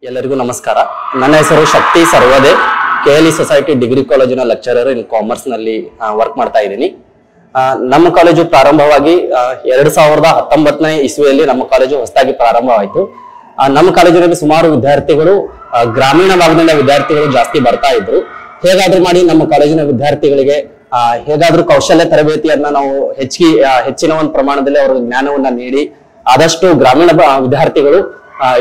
ಎಲ್ಲರಿಗೂ ನಮಸ್ಕಾರ. ನನ್ನ ಹೆಸರು ಶಕ್ತಿ ಸರ್ವದೆ. KLE ಸೊಸೈಟಿ ಡಿಗ್ರಿ ಕಾಲೇಜಿನ ಲೆಕ್ಚರರ್ ಇನ್ ಕಾಮರ್ಸ್ ನಲ್ಲಿ ವರ್ಕ್ ಮಾಡ್ತಾ ಇದ್ದೀನಿ. ನಮ್ಮ ಕಾಲೇಜು ಪ್ರಾರಂಭವಾಗಿ 2019ನೇ ಇಸ್ವಿಯಲ್ಲಿ ನಮ್ಮ ಕಾಲೇಜು ಹೊಸದಾಗಿ ಪ್ರಾರಂಭವಾಯಿತು. ನಮ್ಮ ಕಾಲೇಜಿನಲ್ಲಿ ಸುಮಾರು ವಿದ್ಯಾರ್ಥಿಗಳು ಗ್ರಾಮೀಣ ಭಾಗದಿಂದ ವಿದ್ಯಾರ್ಥಿಗಳು ಜಾಸ್ತಿ ಬರ್ತಾ ಇದ್ರು. ಹೇಗಾದ್ರೂ ಮಾಡಿ ನಮ್ಮ ಕಾಲೇಜಿನ ವಿದ್ಯಾರ್ಥಿಗಳಿಗೆ ಹೇಗಾದ್ರೂ ಕೌಶಲ್ಯ ತರಬೇತಿಯನ್ನ ನಾವು ಹೆಚ್ಚಿನ ಒಂದು ಪ್ರಮಾಣದಲ್ಲಿ ಅವರ ಜ್ಞಾನವನ್ನ ನೀಡಿ ಆದಷ್ಟು ಗ್ರಾಮೀಣ ವಿದ್ಯಾರ್ಥಿಗಳು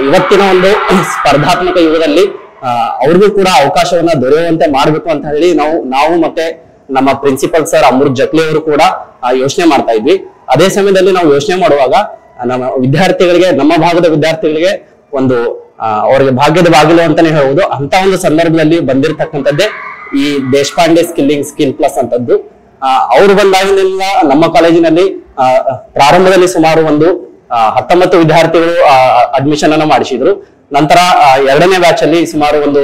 ಇವತ್ತಿನ ಒಂದು ಸ್ಪರ್ಧಾತ್ಮಕ ಯುಗದಲ್ಲಿ ಅವ್ರಿಗೂ ಕೂಡ ಅವಕಾಶವನ್ನ ದೊರೆಯುವಂತೆ ಮಾಡ್ಬೇಕು ಅಂತ ಹೇಳಿ ನಾವು ಮತ್ತೆ ನಮ್ಮ ಪ್ರಿನ್ಸಿಪಲ್ ಸರ್ ಅಮೃತ್ ಜಕ್ಲಿ ಅವರು ಕೂಡ ಯೋಚನೆ ಮಾಡ್ತಾ ಇದ್ವಿ. ಅದೇ ಸಮಯದಲ್ಲಿ ನಾವು ಯೋಚನೆ ಮಾಡುವಾಗ ನಮ್ಮ ವಿದ್ಯಾರ್ಥಿಗಳಿಗೆ, ನಮ್ಮ ಭಾಗದ ವಿದ್ಯಾರ್ಥಿಗಳಿಗೆ ಒಂದು ಅವರಿಗೆ ಭಾಗ್ಯದ ಬಾಗಿಲು ಅಂತಾನೆ ಹೇಳುವುದು. ಅಂತ ಒಂದು ಸಂದರ್ಭದಲ್ಲಿ ಬಂದಿರತಕ್ಕಂಥದ್ದೇ ಈ ದೇಶಪಾಂಡೆ ಸ್ಕಿಲ್ ಪ್ಲಸ್ ಅಂತದ್ದು. ಅವರು ಬಂದಾಗಿನಿಂದ ನಮ್ಮ ಕಾಲೇಜಿನಲ್ಲಿ ಪ್ರಾರಂಭದಲ್ಲಿ ಸುಮಾರು ಒಂದು 19 ವಿದ್ಯಾರ್ಥಿಗಳು ಅಡ್ಮಿಷನ್ ಅನ್ನ ಮಾಡಿಸಿದ್ರು. ನಂತರ ಎರಡನೇ ಬ್ಯಾಚ್ ಅಲ್ಲಿ ಸುಮಾರು ಒಂದು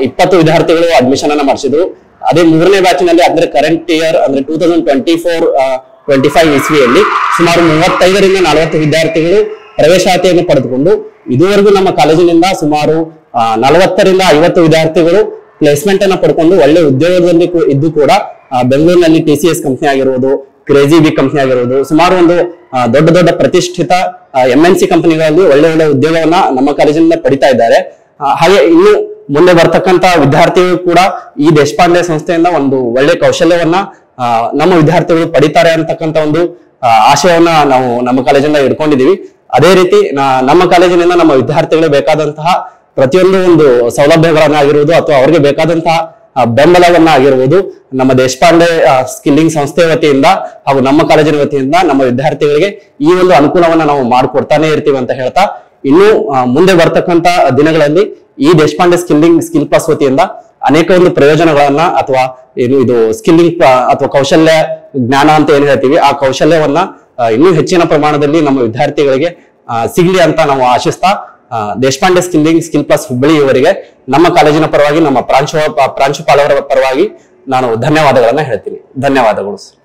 20 ವಿದ್ಯಾರ್ಥಿಗಳು ಅಡ್ಮಿಷನ್ ಅನ್ನ ಮಾಡಿಸಿದ್ರು. ಅದೇ ಮೂರನೇ ಬ್ಯಾಚ್ ನಲ್ಲಿ ಅಂದ್ರೆ ಕರೆಂಟ್ ಇಯರ್ ಅಂದ್ರೆ 2024-25 ಇಸ್ವಿಯಲ್ಲಿ ಸುಮಾರು 35ರಿಂದ 40 ವಿದ್ಯಾರ್ಥಿಗಳು ಪ್ರವೇಶಾತಿಯನ್ನು ಪಡೆದುಕೊಂಡು ಇದುವರೆಗೂ ನಮ್ಮ ಕಾಲೇಜಿನಿಂದ ಸುಮಾರು 40ರಿಂದ 50 ವಿದ್ಯಾರ್ಥಿಗಳು ಪ್ಲೇಸ್ಮೆಂಟ್ ಅನ್ನ ಪಡ್ಕೊಂಡು ಒಳ್ಳೆ ಉದ್ಯೋಗದಲ್ಲಿ ಇದ್ದು ಕೂಡ ಬೆಂಗಳೂರಿನಲ್ಲಿ TCS ಕಂಪನಿ ಆಗಿರುವುದು, ಕ್ರೇಜಿ ಬಿ ಕಂಪನಿ ಆಗಿರುವುದು, ಸುಮಾರು ಒಂದು ದೊಡ್ಡ ಪ್ರತಿಷ್ಠಿತ MNC ಕಂಪನಿಗಳಲ್ಲಿ ಒಳ್ಳೆ ಉದ್ಯೋಗವನ್ನ ನಮ್ಮ ಕಾಲೇಜಿನಿಂದ ಪಡಿತಾ ಇದ್ದಾರೆ. ಹಾಗೆ ಇನ್ನು ಮುಂದೆ ಬರ್ತಕ್ಕಂತ ವಿದ್ಯಾರ್ಥಿಗಳು ಕೂಡ ಈ ದೇಶಪಾಂಡೆ ಸಂಸ್ಥೆಯಿಂದ ಒಂದು ಒಳ್ಳೆ ಕೌಶಲ್ಯವನ್ನ ನಮ್ಮ ವಿದ್ಯಾರ್ಥಿಗಳು ಪಡಿತಾರೆ ಅಂತಕ್ಕಂಥ ಒಂದು ಆಶಯವನ್ನ ನಾವು ನಮ್ಮ ಕಾಲೇಜಿಂದ ಇಟ್ಕೊಂಡಿದೀವಿ. ಅದೇ ರೀತಿ ನಮ್ಮ ಕಾಲೇಜಿನಿಂದ ನಮ್ಮ ವಿದ್ಯಾರ್ಥಿಗಳಿಗೆ ಬೇಕಾದಂತಹ ಪ್ರತಿಯೊಂದು ಒಂದು ಸೌಲಭ್ಯಗಳನ್ನಾಗಿರುವುದು ಅಥವಾ ಅವ್ರಿಗೆ ಬೇಕಾದಂತಹ ಬೆಂಬಲವನ್ನ ಆಗಿರುವುದು ನಮ್ಮ ದೇಶಪಾಂಡೆ ಸ್ಕಿಲ್ಲಿಂಗ್ ಸಂಸ್ಥೆ ವತಿಯಿಂದ ಹಾಗೂ ನಮ್ಮ ಕಾಲೇಜಿನ ವತಿಯಿಂದ ನಮ್ಮ ವಿದ್ಯಾರ್ಥಿಗಳಿಗೆ ಈ ಒಂದು ಅನುಕೂಲವನ್ನ ನಾವು ಮಾಡಿಕೊಡ್ತಾನೆ ಇರ್ತೀವಿ ಅಂತ ಹೇಳ್ತಾ, ಇನ್ನು ಮುಂದೆ ಬರ್ತಕ್ಕಂತ ದಿನಗಳಲ್ಲಿ ಈ ದೇಶಪಾಂಡೆ ಸ್ಕಿಲ್ ಪ್ಲಸ್ ವತಿಯಿಂದ ಅನೇಕ ಒಂದು ಪ್ರಯೋಜನಗಳನ್ನ ಅಥವಾ ಇದು ಸ್ಕಿಲ್ಲಿಂಗ್ ಅಥವಾ ಕೌಶಲ್ಯ ಜ್ಞಾನ ಅಂತ ಏನ್ ಹೇಳ್ತೀವಿ, ಆ ಕೌಶಲ್ಯವನ್ನ ಇನ್ನೂ ಹೆಚ್ಚಿನ ಪ್ರಮಾಣದಲ್ಲಿ ನಮ್ಮ ವಿದ್ಯಾರ್ಥಿಗಳಿಗೆ ಸಿಗ್ಲಿ ಅಂತ ನಾವು ಆಶಿಸ್ತಾ, ದೇಶಪಾಂಡೆ ಸ್ಕಿಲ್ ಪ್ಲಸ್ ಹುಬ್ಬಳ್ಳಿ ಇವರಿಗೆ ನಮ್ಮ ಕಾಲೇಜಿನ ಪರವಾಗಿ, ನಮ್ಮ ಪ್ರಾಂಶುಪಾಲರ ಪರವಾಗಿ ನಾನು ಧನ್ಯವಾದಗಳನ್ನ ಹೇಳ್ತೀನಿ. ಧನ್ಯವಾದಗಳು ಸರ್.